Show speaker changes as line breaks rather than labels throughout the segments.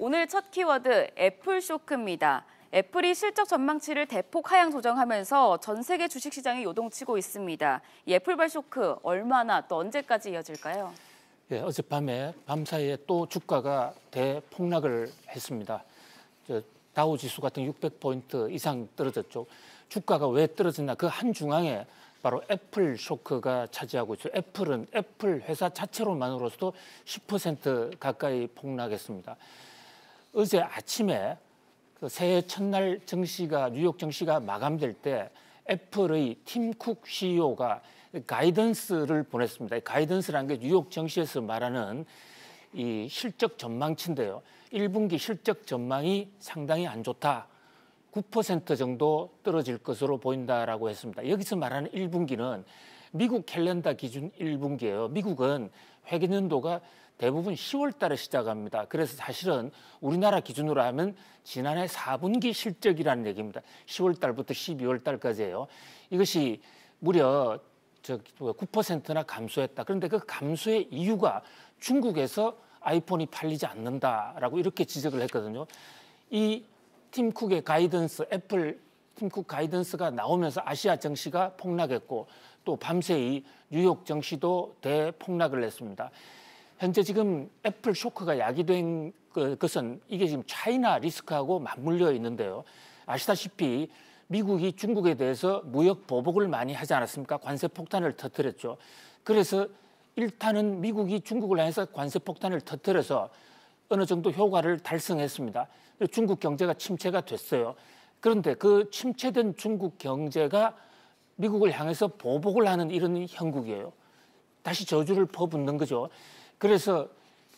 오늘 첫 키워드 애플 쇼크입니다. 애플이 실적 전망치를 대폭 하향 조정하면서 전 세계 주식시장이 요동치고 있습니다. 이 애플발 쇼크 얼마나 또 언제까지 이어질까요?
예, 어젯밤에 밤사이에 또 주가가 대폭락을 했습니다. 다우 지수 같은 600포인트 이상 떨어졌죠. 주가가 왜 떨어졌나? 그 한중앙에 바로 애플 쇼크가 차지하고 있어요. 애플 회사 자체로만으로서도 10% 가까이 폭락했습니다. 어제 아침에 새해 첫날 뉴욕 증시가 마감될 때 애플의 팀 쿡 CEO가 가이던스를 보냈습니다. 가이던스라는 게 뉴욕 증시에서 말하는 이 실적 전망치인데요. 1분기 실적 전망이 상당히 안 좋다. 9% 정도 떨어질 것으로 보인다라고 했습니다. 여기서 말하는 1분기는 미국 캘린더 기준 1분기예요. 미국은 회계연도가 대부분 10월 달에 시작합니다. 그래서 사실은 우리나라 기준으로 하면 지난해 4분기 실적이라는 얘기입니다. 10월 달부터 12월 달까지예요. 이것이 무려 9%나 감소했다. 그런데 그 감소의 이유가 중국에서 아이폰이 팔리지 않는다라고 이렇게 지적을 했거든요. 이 팀쿡의 가이던스, 애플 팀쿡 가이던스가 나오면서 아시아 증시가 폭락했고 또 밤새 이 뉴욕 증시도 대폭락을 했습니다. 현재 지금 애플 쇼크가 야기된 것은 이게 지금 차이나 리스크하고 맞물려 있는데요. 아시다시피 미국이 중국에 대해서 무역 보복을 많이 하지 않았습니까? 관세 폭탄을 터뜨렸죠. 그래서 일단은 미국이 중국을 향해서 관세 폭탄을 터뜨려서 어느 정도 효과를 달성했습니다. 중국 경제가 침체가 됐어요. 그런데 그 침체된 중국 경제가 미국을 향해서 보복을 하는 이런 형국이에요. 다시 저주를 퍼붓는 거죠. 그래서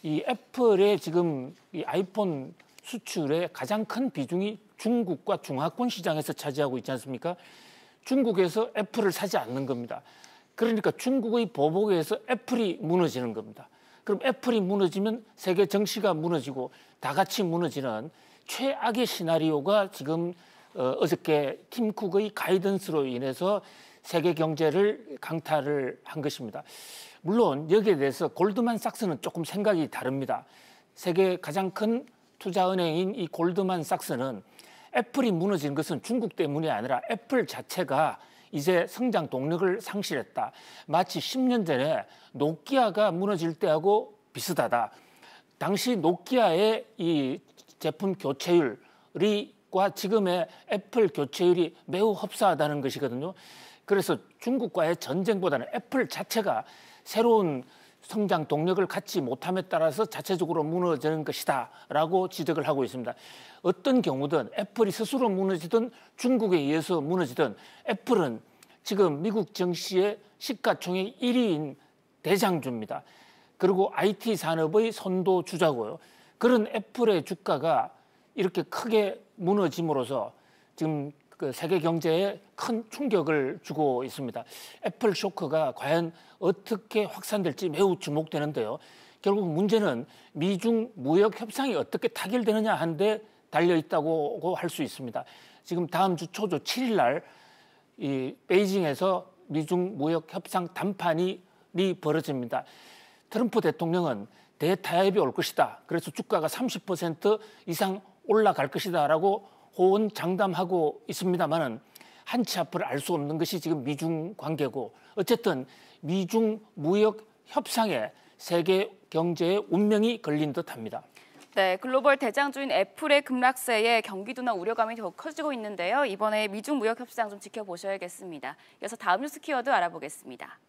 이 애플의 지금 이 아이폰 수출의 가장 큰 비중이 중국과 중화권 시장에서 차지하고 있지 않습니까? 중국에서 애플을 사지 않는 겁니다. 그러니까 중국의 보복에 의해서 애플이 무너지는 겁니다. 그럼 애플이 무너지면 세계 증시가 무너지고 다 같이 무너지는 최악의 시나리오가 지금 어저께 팀 쿡의 가이던스로 인해서 세계 경제를 강타를 한 것입니다. 물론 여기에 대해서 골드만삭스는 조금 생각이 다릅니다. 세계 가장 큰 투자은행인 이 골드만삭스는 애플이 무너진 것은 중국 때문이 아니라 애플 자체가 이제 성장 동력을 상실했다. 마치 10년 전에 노키아가 무너질 때하고 비슷하다. 당시 노키아의 이 제품 교체율과 지금의 애플 교체율이 매우 흡사하다는 것이거든요. 그래서 중국과의 전쟁보다는 애플 자체가 새로운 성장 동력을 갖지 못함에 따라서 자체적으로 무너지는 것이다라고 지적을 하고 있습니다. 어떤 경우든 애플이 스스로 무너지든 중국에 의해서 무너지든 애플은 지금 미국 증시의 시가총액 1위인 대장주입니다. 그리고 IT 산업의 선도주자고요. 그런 애플의 주가가 이렇게 크게 무너짐으로써 지금 그 세계 경제에 큰 충격을 주고 있습니다. 애플 쇼크가 과연 어떻게 확산될지 매우 주목되는데요. 결국 문제는 미중 무역 협상이 어떻게 타결되느냐 하는데 달려 있다고 할 수 있습니다. 지금 다음 주 초조 7일 날 이 베이징에서 미중 무역 협상 담판이 벌어집니다. 트럼프 대통령은 대타협이 올 것이다. 그래서 주가가 30% 이상 올라갈 것이다라고 호언장담하고 있습니다만은 한치 앞을 알 수 없는 것이 지금 미중 관계고 어쨌든 미중 무역 협상에 세계 경제의 운명이 걸린 듯합니다.
네, 글로벌 대장주인 애플의 급락세에 경기도나 우려감이 더욱 커지고 있는데요. 이번에 미중 무역 협상 좀 지켜보셔야겠습니다. 이어서 다음 뉴스 키워드 알아보겠습니다.